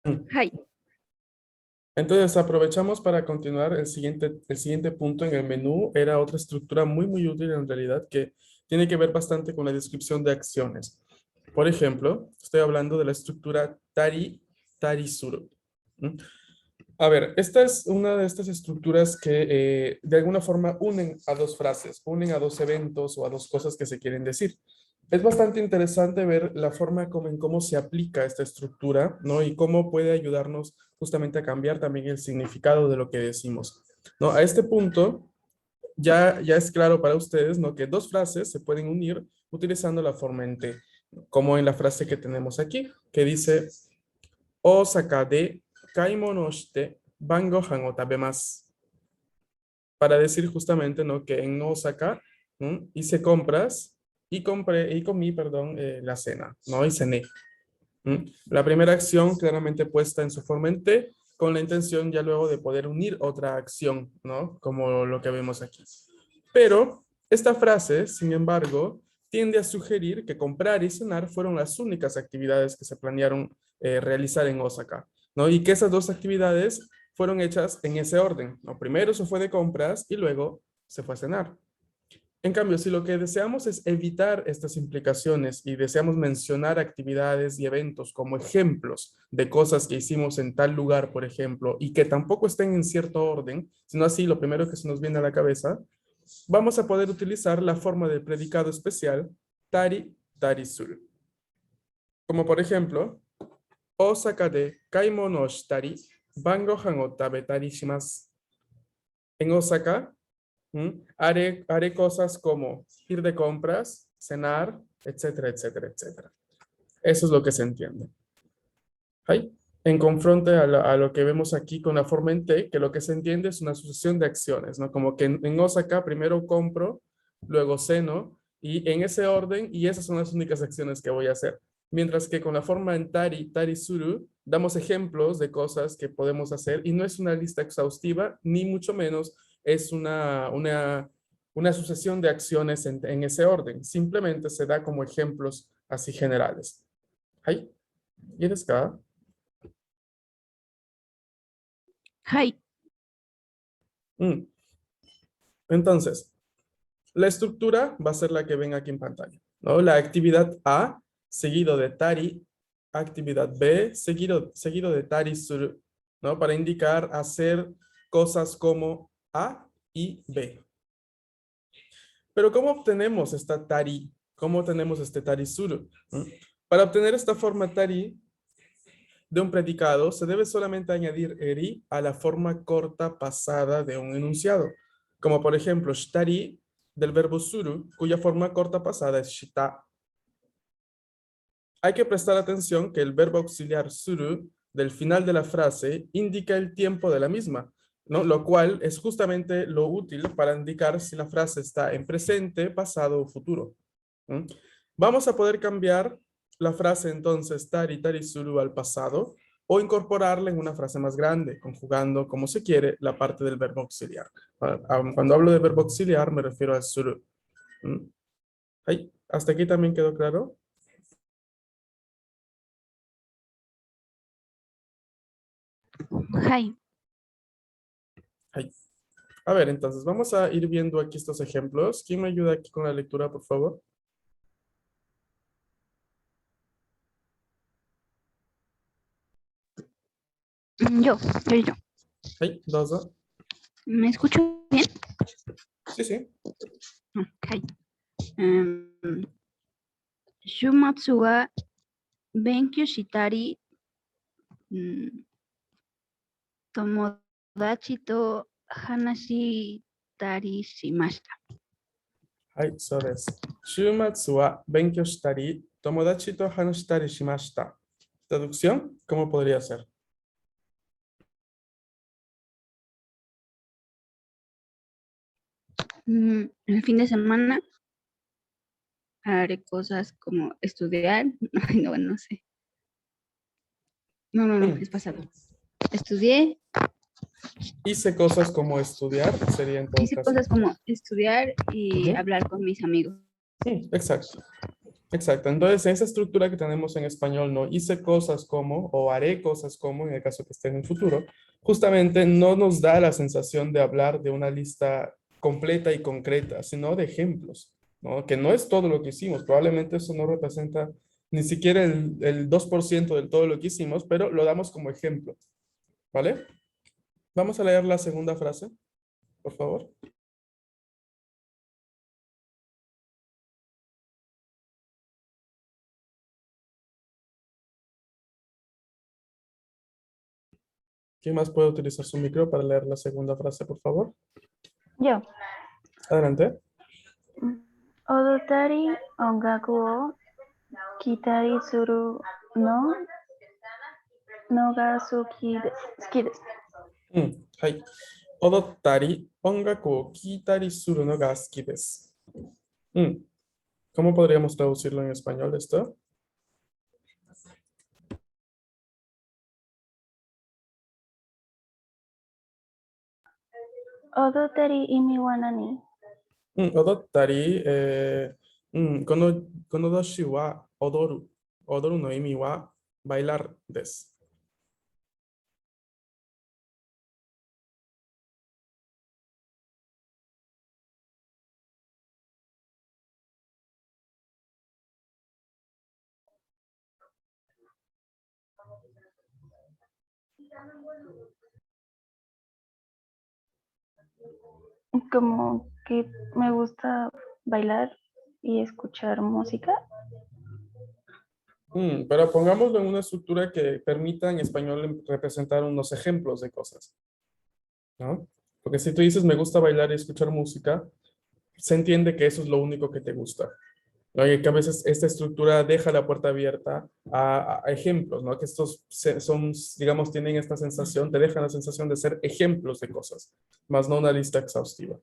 はい。Entonces aprovechamos para continuar el siguiente punto en el menú. Era otra estructura muy útil en realidad que tiene que ver bastante con la descripción de acciones. Por ejemplo, estoy hablando de la estructura Tari, Tarisuru. ¿Mm? A ver, esta es una de estas estructuras que de alguna forma unen a dos frases, unen a dos eventos o a dos cosas que se quieren decir. Es bastante interesante ver la forma como, en cómo se aplica esta estructura, ¿no? Y cómo puede ayudarnos justamente a cambiar también el significado de lo que decimos, ¿no? A este punto ya es claro para ustedes, ¿no? Que dos frases se pueden unir utilizando la forma en T, como en la frase que tenemos aquí, que dice, Osaka de kaimono o shite bangohan o tabemasu. Para decir justamente, ¿no? Que en Osaka, ¿no? Hice compras y comí, perdón, la cena, ¿no? Y cené. La primera acción claramente puesta en su forma en T, con la intención ya luego de poder unir otra acción, ¿no? Como lo que vemos aquí. Pero esta frase, sin embargo, tiende a sugerir que comprar y cenar fueron las únicas actividades que se planearon realizar en Osaka, ¿no? Y que esas dos actividades fueron hechas en ese orden, ¿no? Primero se fue de compras y luego se fue a cenar. En cambio, si lo que deseamos es evitar estas implicaciones y deseamos mencionar actividades y eventos como ejemplos de cosas que hicimos en tal lugar, por ejemplo, y que tampoco estén en cierto orden, sino así lo primero que se nos viene a la cabeza, vamos a poder utilizar la forma del predicado especial tari tarisuru. Como por ejemplo, Osaka de kaimono o shitari, bangohan o tabetari shimasu. En Osaka, haré cosas como ir de compras, cenar, etcétera, etcétera, etcétera. Eso es lo que se entiende. ¿Hay? En confronte a lo que vemos aquí con la forma en T, que lo que se entiende es una sucesión de acciones, ¿no? Como que en Osaka primero compro, luego ceno, y en ese orden, y esas son las únicas acciones que voy a hacer. Mientras que con la forma en Tari, Tarisuru, damos ejemplos de cosas que podemos hacer, y no es una lista exhaustiva, ni mucho menos es una sucesión de acciones en ese orden. Simplemente se da como ejemplos así generales. ¿Hay? ¿Y eres acá? はい。Mm. Entonces, la estructura va a ser la que ven aquí en pantalla, ¿no? La actividad A, seguido de tari, actividad B, seguido de tari suru, ¿no? Para indicar hacer cosas como A y B. Pero ¿cómo obtenemos esta tari? ¿Cómo obtenemos este tari suru? Para obtener esta forma tari de un predicado, se debe solamente añadir eri a la forma corta pasada de un enunciado, como por ejemplo, shitari del verbo suru, cuya forma corta pasada es shita. Hay que prestar atención que el verbo auxiliar suru del final de la frase indica el tiempo de la misma, ¿no? Lo cual es justamente lo útil para indicar si la frase está en presente, pasado o futuro. Vamos a poder cambiar la frase entonces tari tari suru al pasado o incorporarla en una frase más grande, conjugando como se quiere la parte del verbo auxiliar. Cuando hablo de verbo auxiliar me refiero al suru. Ay, ¿hasta aquí también quedó claro? はい。Ay. A ver, entonces vamos a ir viendo aquí estos ejemplos. ¿Quién me ayuda aquí con la lectura, por favor? yo. Ay, dozo. ¿Me escucho bien? Sí, sí. はい。週末は勉強したり、友達と話したりしました。はい、そうです。週末は勉強したり、友達と話したりしました。Traducción, ¿cómo podría ser? El fin de semana haré cosas como estudiar. Ay, no sé. No, Mm. es pasado. Estudié, Hice cosas como estudiar, sería en todo hice caso. cosas como estudiar y Ujú. hablar con mis amigos. Exacto. Exacto. Entonces, esa estructura que tenemos en español, no hice cosas como, o haré cosas como, en el caso que esté en el futuro, justamente no nos da la sensación de hablar de una lista completa y concreta, sino de ejemplos, ¿no? Que no es todo lo que hicimos. Probablemente eso no representa ni siquiera el 2% de todo lo que hicimos, pero lo damos como ejemplo, ¿vale? Vamos a leer la segunda frase, por favor. ¿Quién más puede utilizar su micro para leer la segunda frase, por favor? Yo. Adelante. Odotari ongaku wo kitari suru no no ga suki desu. はい。踊ったり、音楽を聴いたりするのが好きです。¿Cómo podríamos traducirlo en español esto? Odotari imi wa nani? 踊ったり、この動詞は踊る。踊るの意味は bailar です。Como que me gusta bailar y escuchar música. Pero pongámoslo en una estructura que permita en español representar unos ejemplos de cosas, ¿no? Porque si tú dices me gusta bailar y escuchar música, se entiende que eso es lo único que te gusta. ¿No? Y que a veces esta estructura deja la puerta abierta a ejemplos, ¿no? Que estos son, digamos, tienen esta sensación, te dejan la sensación de ser ejemplos de cosas, más no una lista exhaustiva.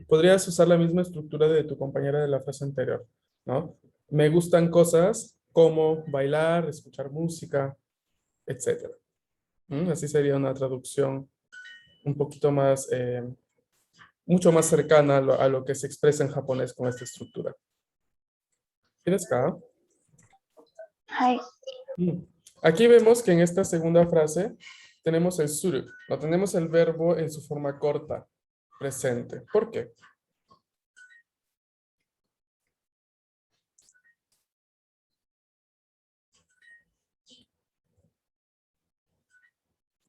Podrías usar la misma estructura de tu compañera de la frase anterior, ¿no? Me gustan cosas como bailar, escuchar música, etcétera. Así sería una traducción un poquito más, mucho más cercana a lo que se expresa en japonés con esta estructura. ¿Tienes acá? Hai. Aquí vemos que en esta segunda frase tenemos el suru, no tenemos el verbo en su forma corta, presente. ¿Por qué?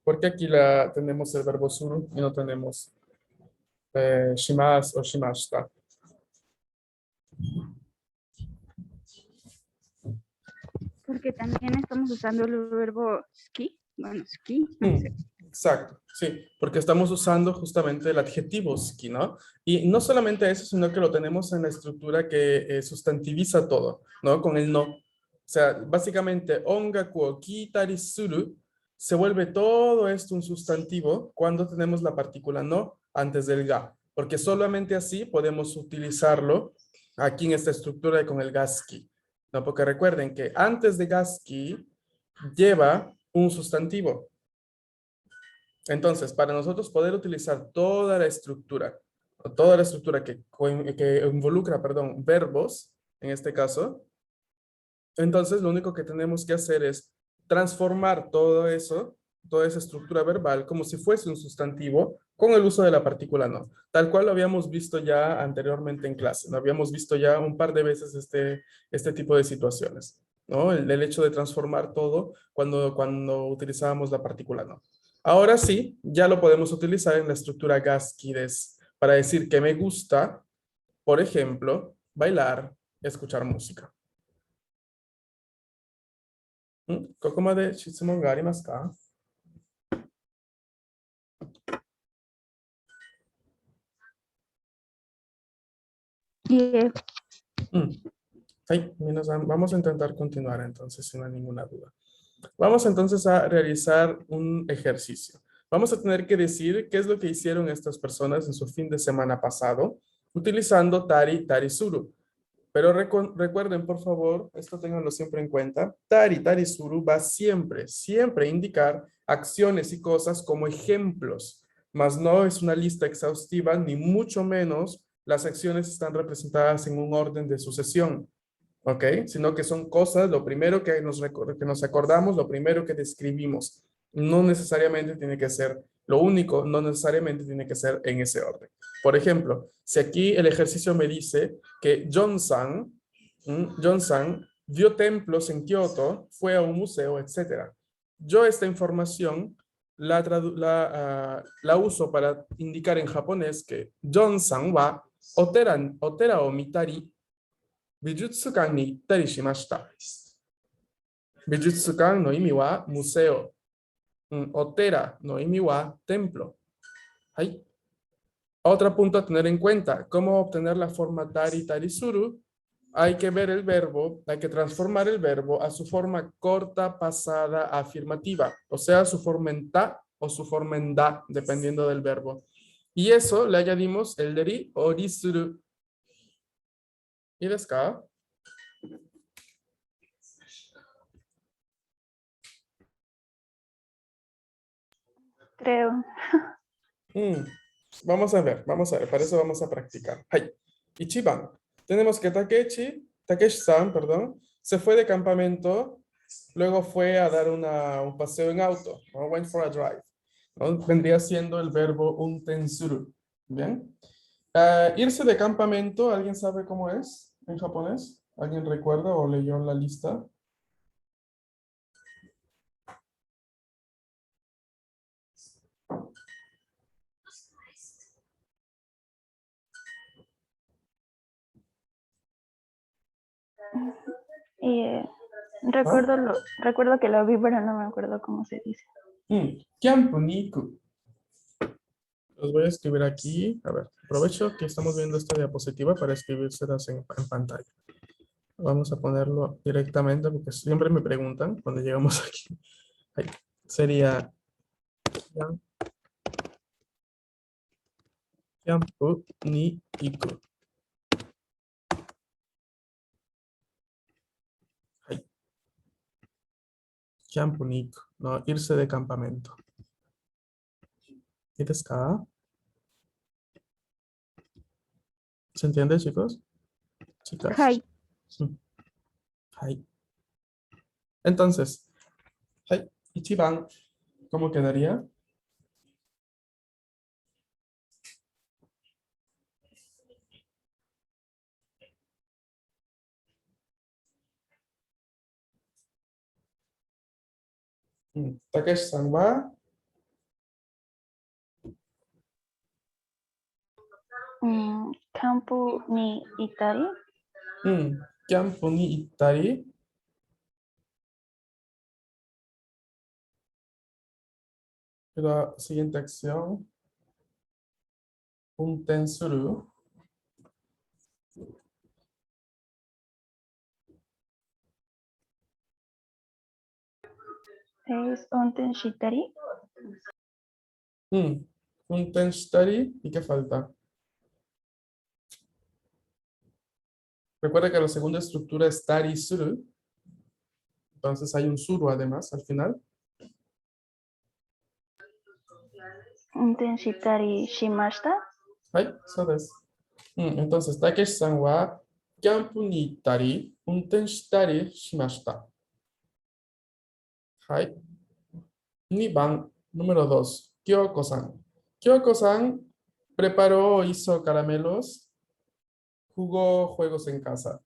Porque aquí tenemos el verbo suru y no tenemos shimas o shimashita. Porque también estamos usando el verbo ski. Bueno, ski, no sé. Exacto, sí, porque estamos usando justamente el adjetivo ski, ¿no? Y no solamente eso, sino que lo tenemos en la estructura que sustantiviza todo, ¿no? Con el no. O sea, básicamente, ongaku o kitari suru se vuelve todo esto un sustantivo cuando tenemos la partícula no antes del ga, porque solamente así podemos utilizarlo aquí en esta estructura con el gaski, ¿no? Porque recuerden que antes de gaski lleva un sustantivo. Entonces, para nosotros poder utilizar toda la estructura que involucra, perdón, verbos, en este caso, entonces lo único que tenemos que hacer es transformar todo eso, toda esa estructura verbal, como si fuese un sustantivo con el uso de la partícula no, tal cual lo habíamos visto ya anteriormente en clase, ¿no? Habíamos visto ya un par de veces este tipo de situaciones, ¿no? El hecho de transformar todo cuando utilizábamos la partícula no. Ahora sí, ya lo podemos utilizar en la estructura Gaskides para decir que me gusta, por ejemplo, bailar, escuchar música. ここまで質問がありますか？ Y Vamos a intentar continuar entonces sin ninguna duda. Vamos entonces a realizar un ejercicio. Vamos a tener que decir qué es lo que hicieron estas personas en su fin de semana pasado utilizando Tari, Tari, Suru. Pero recuerden, por favor, esto ténganlo siempre en cuenta. Tari, Tari, Suru va siempre, siempre a indicar acciones y cosas como ejemplos, mas no es una lista exhaustiva, ni mucho menos las acciones están representadas en un orden de sucesión, ¿ok? Sino que son cosas, lo primero que nos acordamos, lo primero que describimos. No necesariamente tiene que ser lo único, no necesariamente tiene que ser en ese orden. Por ejemplo, si aquí el ejercicio me dice que John-san vio templos en Kioto, fue a un museo, etc. Yo esta información la uso para indicar en japonés que John-san wa otera o mitari 美術館に行ったりしました。美術館の意味はムセオ。お寺の意味はtemplo. Ahí. Otro punto a tener en cuenta. ¿Cómo obtener la forma tari tarisuru? Hay que ver el verbo, hay que transformar el verbo a su forma corta, pasada, afirmativa. O sea, su forma en ta o su forma en da, dependiendo del verbo. Y eso le añadimos el deri o risuru. ¿Y desu ka? Creo. Vamos a ver, para eso vamos a practicar. Hai. Ichiban. Tenemos que Takeshi-san, perdón, se fue de campamento, luego fue a dar un paseo en auto, ¿no? Went for a drive, ¿no? Vendría siendo el verbo untensuru. ¿Bien? Irse de campamento, ¿alguien sabe cómo es en japonés? ¿Alguien recuerda o leyó la lista? Y recuerdo que lo vi, pero no me acuerdo cómo se dice. Kyampu ni iku. Los voy a escribir aquí. A ver, aprovecho que estamos viendo esta diapositiva para escribírselas en pantalla. Vamos a ponerlo directamente porque siempre me preguntan cuando llegamos aquí. Ahí. Sería Kyampu ni iku. Ahí. Kyampu ni iku. No, irse de campamento. ¿Y desu ka? ¿Se entiende, chicos? Chicas. Hi. Hai. Entonces, hai, Ichiban, ¿cómo quedaría? Takeshi-san wa Campo ni Itari. Kyampu ni ittari. La siguiente acción. Untensuru. Es Onten Shitari. Untenshitari. ¿Y qué falta? Recuerda que la segunda estructura es tari suru. Entonces hay un suru además al final. Onten Shitari Shimashita. Hai, so desu. Entonces, Takeshi-san wa Kyampu ni ittari untenshitari shimashita. Hai. 2番, número 2. Kyoko-san. Kyoko-san preparó o hizo caramelos, jugó juegos en casa.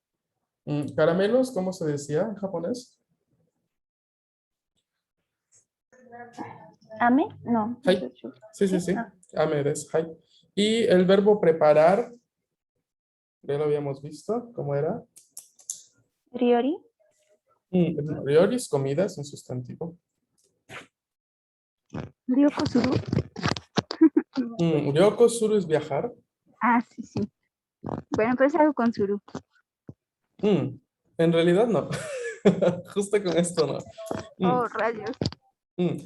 Caramelos, ¿cómo se decía en japonés? ¿Ame? No. Hai. Sí. Ah. Ame desu. Hai. Y el verbo preparar, ya lo habíamos visto, ¿cómo era? Ryori. Ryori es comida, es un sustantivo. Ryoko suru. Ryoko suru es viajar. Ah, sí. Bueno, pues algo con suru. En realidad no. Justo con esto no. Oh, rayos.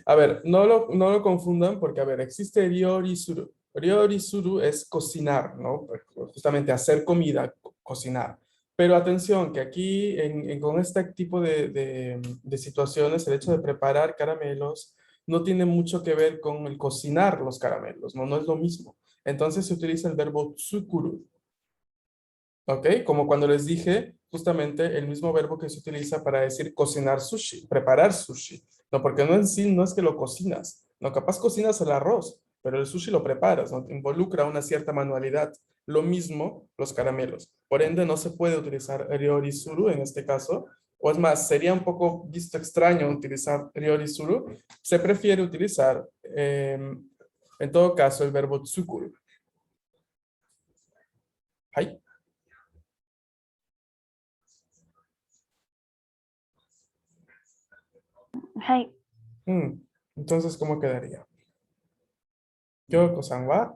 A ver, no lo confundan porque, a ver, existe ryorisuru. Ryorisuru es cocinar, ¿no? Justamente hacer comida, cocinar. Pero atención, que aquí con este tipo de situaciones, el hecho de preparar caramelos, no tiene mucho que ver con el cocinar los caramelos, no, no es lo mismo. Entonces se utiliza el verbo tsukuru, ¿ok? Como cuando les dije, justamente el mismo verbo que se utiliza para decir cocinar sushi, preparar sushi. No, porque no en sí no es que lo cocinas, no, capaz cocinas el arroz, pero el sushi lo preparas, ¿no? Involucra una cierta manualidad. Lo mismo los caramelos. Por ende, no se puede utilizar ryorisuru en este caso, o es más, sería un poco visto extraño utilizar ryorisuru. Se prefiere utilizar, en todo caso, el verbo tsukuru. ¿Hay? Hai. Entonces, ¿cómo quedaría? Kyoko-san wa,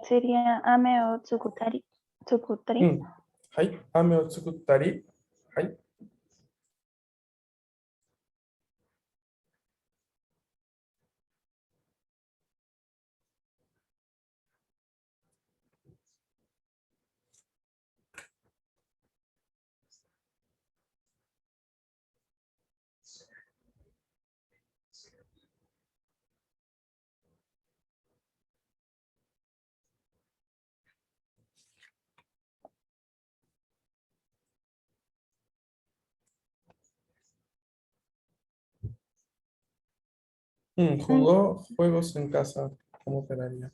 Sería ame o tsukutari. Tsukutari. はい。雨を作ったり、はい。Jugó juegos en casa, ¿cómo quedaría?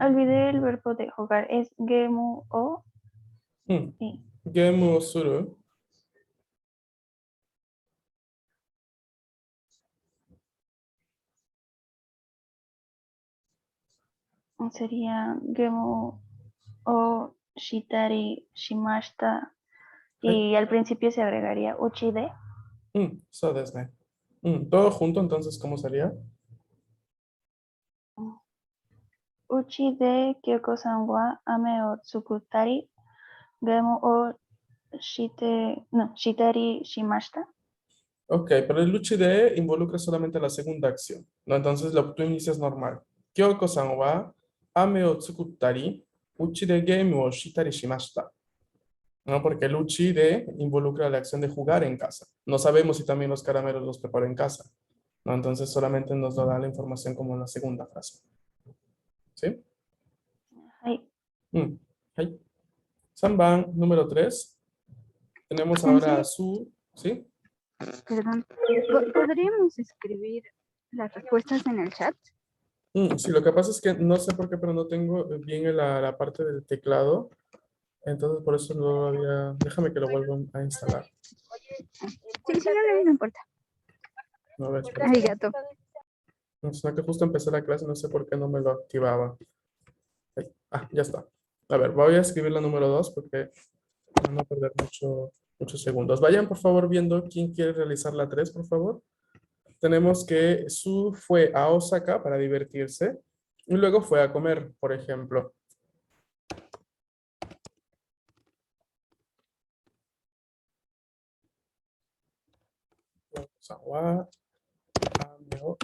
Olvidé el verbo de jugar. Es gemu o. うん。 Sí. ゲームをする。 Sería gemu o shitari shimashita. はい。 Y al principio se agregaría uchi de. そうですね。todo junto, entonces, ¿cómo sería? Uchi de Kyoko-san wa ame o tsukutari. Gemu o shitari shimashita. Ok, pero el luchi de involucra solamente la segunda acción, ¿no? Entonces, tú inicias normal. Kyoko-san wa ame o tsukuttari, uchi de game o shitari shimashita. ¿No? Porque el uchi de involucra la acción de jugar en casa. No sabemos si también los caramelos los preparo en casa, ¿no? Entonces, solamente nos lo da la información como en la segunda frase. ¿Sí? Hai. はい。3番, número 3. Tenemos ahora a Sensei, Su, ¿sí? perdón. ¿Podríamos escribir las respuestas en el chat? Sí, lo que pasa es que no sé por qué, pero no tengo bien la parte del teclado. Entonces, por eso no lo había... Déjame que lo vuelva a instalar. Sí, sí, no, no importa. A ver, espera. Ay, gato. No, sino que justo empecé la clase, no sé por qué no me lo activaba. Ahí. Ya está. A ver, voy a escribir la número 2 porque para no perder muchos segundos. Vayan, por favor, viendo quién quiere realizar la 3, por favor. Tenemos que Su fue a Osaka para divertirse y luego fue a comer, por ejemplo. Sawa, Ameo.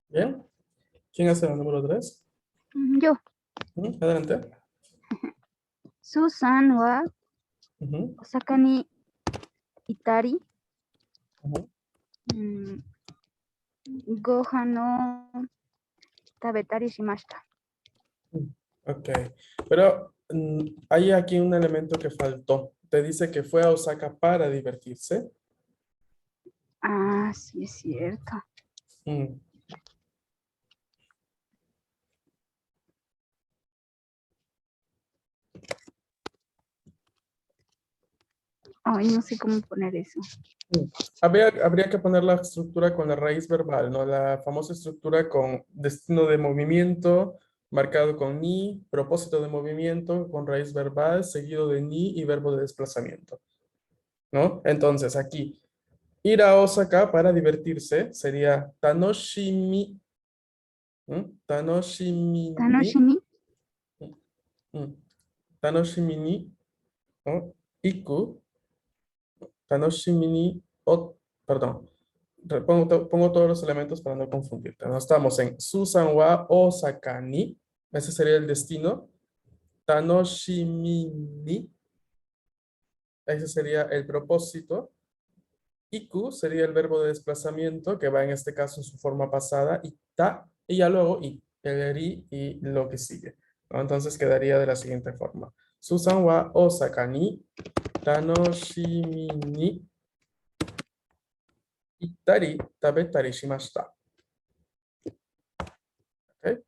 Bien. ¿Quién hace la número 3? Yo. Adelante. Susan wa Ujú, Osaka ni itari. ujú. Gohan no tabetari shimashita. Ok. Pero hay aquí un elemento que faltó. Te dice que fue a Osaka para divertirse. Ah, sí, es cierto. Mm, Ay, no sé cómo poner eso. Habría que poner la estructura con la raíz verbal, ¿no? La famosa estructura con destino de movimiento, marcado con ni, propósito de movimiento, con raíz verbal, seguido de ni y verbo de desplazamiento, ¿no? Entonces, aquí, ir a Osaka para divertirse sería tanoshimi. Tanoshimi ni. Tanoshimi. Tanoshimi ni, ¿no? Iku. Tanoshimi ni. Perdón. Pongo todos los elementos para no confundirte. No estamos en Susan wa Osaka ni. Ese sería el destino. Tanoshimi ni. Ese sería el propósito. Iku sería el verbo de desplazamiento que va en este caso en su forma pasada. Y ta. Y ya luego el ri y lo que sigue, ¿no? Entonces quedaría de la siguiente forma. Susan wa Osaka ni. Tanoshimi ni. Ittari tabetari shimashita. ¿Ok?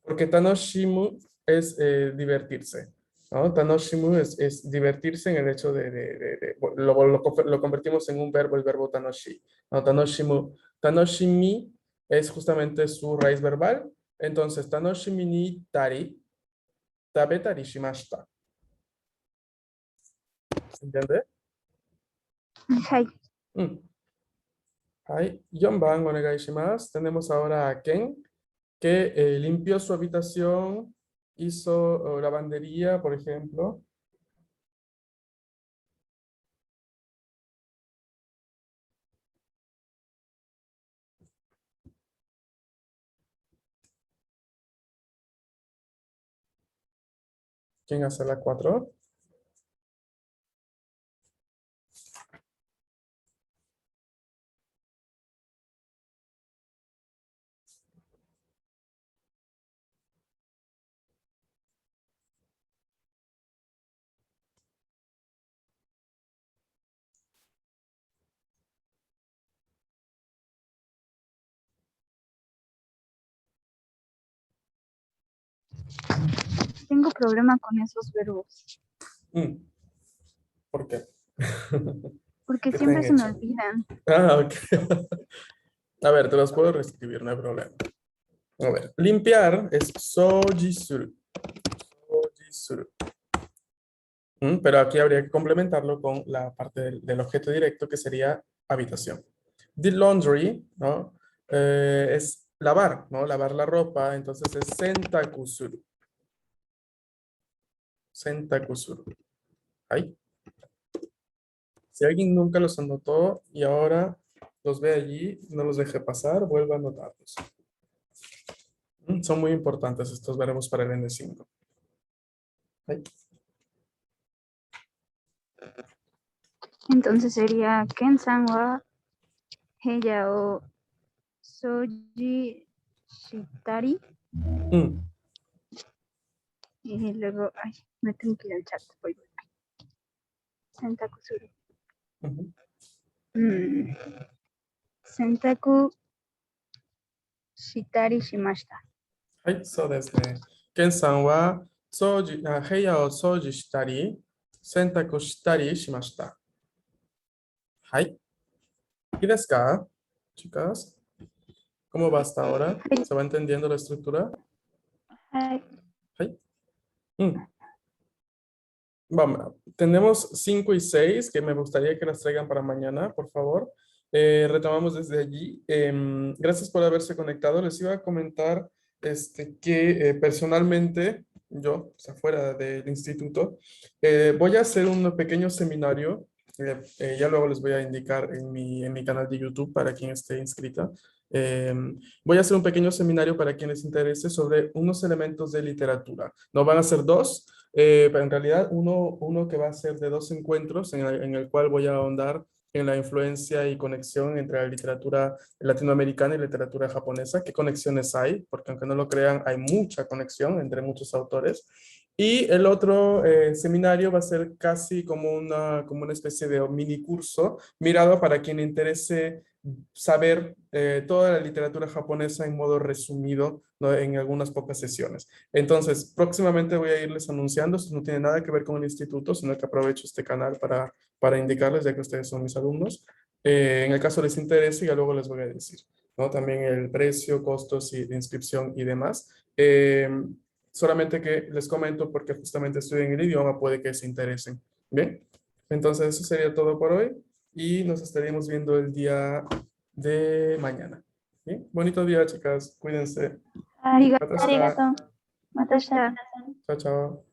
Porque tanoshimu es divertirse, ¿no? Tanoshimu es divertirse en el hecho lo convertimos en un verbo, el verbo tanoshi, ¿no? Tanoshimu. Tanoshimi es justamente su raíz verbal. Entonces, tanoshimi ni tari, tabetari shimashita. ¿Se entiende? Hai. Hai, 4番お願いします。Tenemos ahora a Ken, que limpió su habitación, hizo lavandería, por ejemplo. ¿Quién hace la 4? Tengo problema con esos verbos. ¿Por qué? Porque ¿Qué te siempre han se me hecho? olvidan. Ah, ok. A ver, te los puedo reescribir, no hay problema. A ver, limpiar es sojisuru. Sojisuru. Pero aquí habría que complementarlo con la parte del objeto directo que sería habitación. The laundry, ¿no? Es lavar, ¿no? Lavar la ropa, entonces es sentakusuru. Sentakusuru. Ahí. Si alguien nunca los anotó y ahora los ve allí, no los deje pasar, vuelva a anotarlos. Son muy importantes estos verbos para el N5. Ahí. Entonces sería Ken-san wa heya o soji shitari. Y luego, ay, me tengo que ir al chat. Voy. Sentakusuru. Sentaku shitari shimashita. はい、そうですね。ケンさんは部屋を掃除したり、洗濯したりしました。はい。¿Yですか, chicas? ¿Cómo va hasta ahora? ¿Se va entendiendo la estructura? Hai. Vamos, tenemos 5 y 6 que me gustaría que las traigan para mañana, por favor. Retomamos desde allí. Gracias por haberse conectado. Les iba a comentar que personalmente, yo, o sea, fuera del instituto, voy a hacer un pequeño seminario. Ya luego les voy a indicar en mi canal de YouTube para quien esté inscrita. Voy a hacer un pequeño seminario para quien les interese sobre unos elementos de literatura. No van a ser 2, pero en realidad uno que va a ser de 2 encuentros en el cual voy a ahondar en la influencia y conexión entre la literatura latinoamericana y la literatura japonesa. ¿Qué conexiones hay? Porque aunque no lo crean, hay mucha conexión entre muchos autores. Y el otro seminario va a ser casi como una especie de mini curso mirado para quien le interese saber toda la literatura japonesa en modo resumido, ¿no? En algunas pocas sesiones. Entonces, próximamente voy a irles anunciando, esto no tiene nada que ver con el instituto, sino que aprovecho este canal para indicarles, ya que ustedes son mis alumnos. En el caso les interese, ya luego les voy a decir, ¿no? También el precio, costos y de inscripción y demás. Solamente que les comento porque justamente estudian el idioma, puede que se interesen. Bien, entonces eso sería todo por hoy y nos estaríamos viendo el día de mañana. Bien, bonito día, chicas. Cuídense. Arigato. Matashita. Matashita. Chao, chao.